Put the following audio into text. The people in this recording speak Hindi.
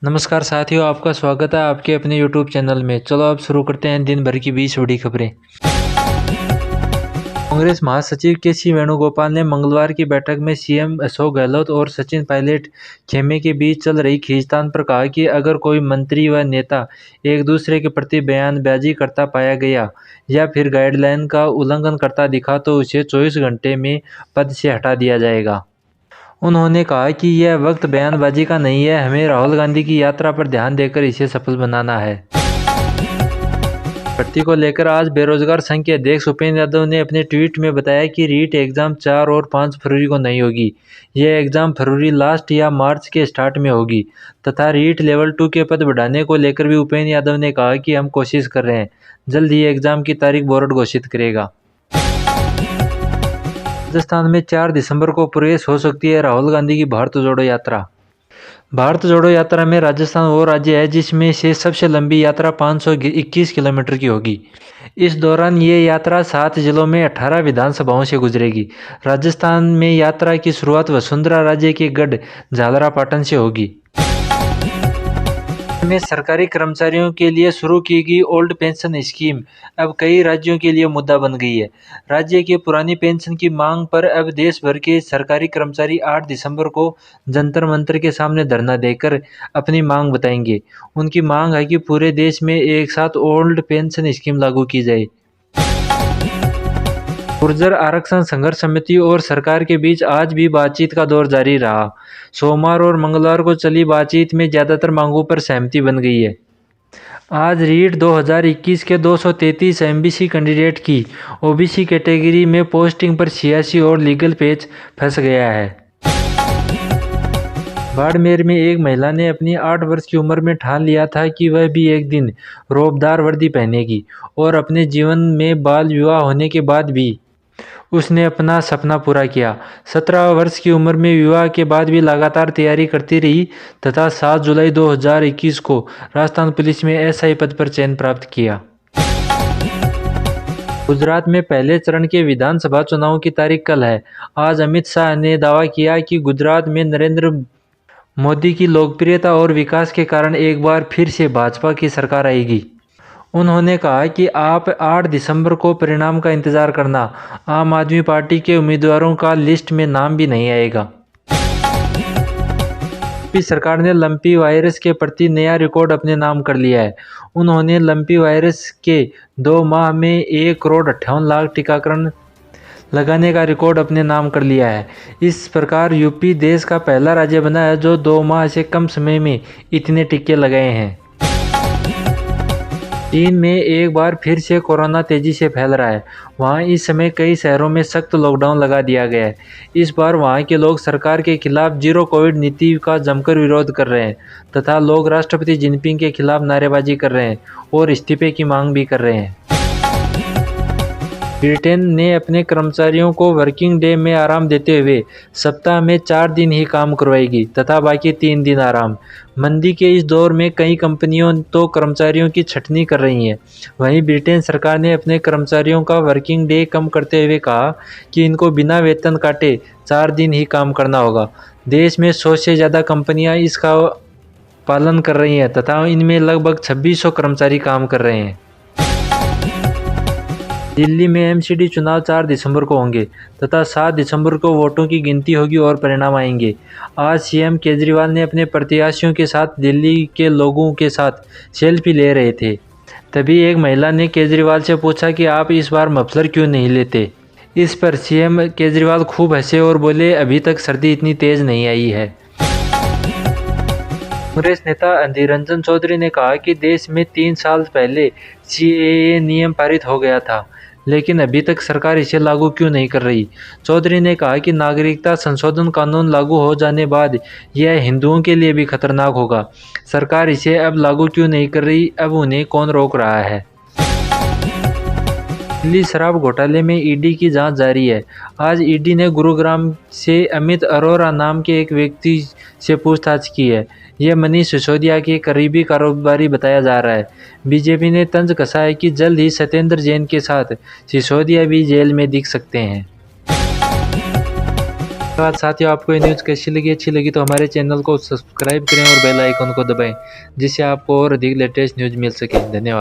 नमस्कार साथियों, आपका स्वागत है आपके अपने YouTube चैनल में। चलो अब शुरू करते हैं दिन भर की 20 बड़ी खबरें। कांग्रेस महासचिव के.सी. वेणुगोपाल ने मंगलवार की बैठक में सीएम अशोक गहलोत और सचिन पायलट खेमे के बीच चल रही खींचतान पर कहा कि अगर कोई मंत्री व नेता एक दूसरे के प्रति बयानबाजी करता पाया गया या फिर गाइडलाइन का उल्लंघन करता दिखा तो उसे 24 घंटे में पद से हटा दिया जाएगा। उन्होंने कहा कि यह वक्त बयानबाजी का नहीं है, हमें राहुल गांधी की यात्रा पर ध्यान देकर इसे सफल बनाना है। भर्ती को लेकर आज बेरोजगार संघ के अध्यक्ष उपेंद्र यादव ने अपने ट्वीट में बताया कि रीट एग्जाम 4 और 5 फरवरी को नहीं होगी। यह एग्जाम फरवरी लास्ट या मार्च के स्टार्ट में होगी तथा रीट लेवल 2 के पद बढ़ाने को लेकर भी उपेंद्र यादव ने कहा कि हम कोशिश कर रहे हैं, जल्द ही एग्जाम की तारीख बोर्ड घोषित करेगा। राजस्थान में 4 दिसंबर को प्रवेश हो सकती है राहुल गांधी की भारत जोड़ो यात्रा। भारत जोड़ो यात्रा में राजस्थान वो राज्य है जिसमें से सबसे लंबी यात्रा 521 किलोमीटर की होगी। इस दौरान ये यात्रा 7 जिलों में 18 विधानसभाओं से गुजरेगी। राजस्थान में यात्रा की शुरुआत वसुंधरा राज्य के गढ़ झालरापाटन से होगी। में सरकारी कर्मचारियों के लिए शुरू की गई ओल्ड पेंशन स्कीम अब कई राज्यों के लिए मुद्दा बन गई है। राज्य की पुरानी पेंशन की मांग पर अब देश भर के सरकारी कर्मचारी 8 दिसंबर को जंतर मंतर के सामने धरना देकर अपनी मांग बताएंगे। उनकी मांग है कि पूरे देश में एक साथ ओल्ड पेंशन स्कीम लागू की जाए। गुर्जर आरक्षण संघर्ष समिति और सरकार के बीच आज भी बातचीत का दौर जारी रहा। सोमवार और मंगलवार को चली बातचीत में ज्यादातर मांगों पर सहमति बन गई है। आज रीट 2021 के 233 एमबीसी कैंडिडेट की ओबीसी कैटेगरी में पोस्टिंग पर सियासी और लीगल पेच फंस गया है। बाड़मेर में एक महिला ने अपनी 8 वर्ष की उम्र में ठान लिया था कि वह भी एक दिन रोबदार वर्दी पहनेगी और अपने जीवन में बाल विवाह होने के बाद भी उसने अपना सपना पूरा किया। 17 वर्ष की उम्र में विवाह के बाद भी लगातार तैयारी करती रही तथा 7 जुलाई 2021 को राजस्थान पुलिस में एसआई पद पर चयन प्राप्त किया। गुजरात में पहले चरण के विधानसभा चुनाव की तारीख कल है। आज अमित शाह ने दावा किया कि गुजरात में नरेंद्र मोदी की लोकप्रियता और विकास के कारण एक बार फिर से भाजपा की सरकार आएगी। उन्होंने कहा कि आप 8 दिसंबर को परिणाम का इंतजार करना, आम आदमी पार्टी के उम्मीदवारों का लिस्ट में नाम भी नहीं आएगा। यूपी सरकार ने लंपी वायरस के प्रति नया रिकॉर्ड अपने नाम कर लिया है। उन्होंने लंपी वायरस के 2 माह में 1,58,00,000 टीकाकरण लगाने का रिकॉर्ड अपने नाम कर लिया है। इस प्रकार यूपी देश का पहला राज्य बना है जो 2 माह से कम समय में इतने टीके लगाए हैं। चीन में एक बार फिर से कोरोना तेजी से फैल रहा है। वहां इस समय कई शहरों में सख्त लॉकडाउन लगा दिया गया है। इस बार वहां के लोग सरकार के खिलाफ जीरो कोविड नीति का जमकर विरोध कर रहे हैं तथा लोग राष्ट्रपति जिनपिंग के खिलाफ नारेबाजी कर रहे हैं और इस्तीफे की मांग भी कर रहे हैं। ब्रिटेन ने अपने कर्मचारियों को वर्किंग डे में आराम देते हुए सप्ताह में 4 दिन ही काम करवाएगी तथा बाकी 3 दिन आराम। मंदी के इस दौर में कई कंपनियों तो कर्मचारियों की छटनी कर रही हैं। वहीं ब्रिटेन सरकार ने अपने कर्मचारियों का वर्किंग डे कम करते हुए कहा कि इनको बिना वेतन काटे 4 दिन ही काम करना होगा। देश में 100 से ज़्यादा कंपनियां इसका पालन कर रही हैं तथा इनमें लगभग 2600 कर्मचारी काम कर रहे हैं। दिल्ली में एमसीडी चुनाव 4 दिसंबर को होंगे तथा 7 दिसंबर को वोटों की गिनती होगी और परिणाम आएंगे। आज सीएम केजरीवाल ने अपने प्रत्याशियों के साथ दिल्ली के लोगों के साथ सेल्फी ले रहे थे। तभी एक महिला ने केजरीवाल से पूछा कि आप इस बार मफलर क्यों नहीं लेते। इस पर सीएम केजरीवाल खूब हंसे और बोले, अभी तक सर्दी इतनी तेज नहीं आई है। कांग्रेस नेता अधीर रंजन चौधरी ने कहा कि देश में 3 साल पहले सीएए नियम पारित हो गया था, लेकिन अभी तक सरकार इसे लागू क्यों नहीं कर रही। चौधरी ने कहा कि नागरिकता संशोधन कानून लागू हो जाने बाद यह हिंदुओं के लिए भी खतरनाक होगा। सरकार इसे अब लागू क्यों नहीं कर रही, अब उन्हें कौन रोक रहा है। दिल्ली शराब घोटाले में ईडी की जांच जारी है। आज ईडी ने गुरुग्राम से अमित अरोरा नाम के एक व्यक्ति से पूछताछ की है। यह मनीष सिसोदिया के करीबी कारोबारी बताया जा रहा है। बीजेपी ने तंज कसा है कि जल्द ही सत्येंद्र जैन के साथ सिसोदिया भी जेल में दिख सकते हैं। धन्यवाद साथियों। आपको ये न्यूज़ कैसी लगी? अच्छी लगी तो हमारे चैनल को सब्सक्राइब करें और बेल आइकन को दबाएं, जिससे आपको और अधिक लेटेस्ट न्यूज़ मिल सके। धन्यवाद।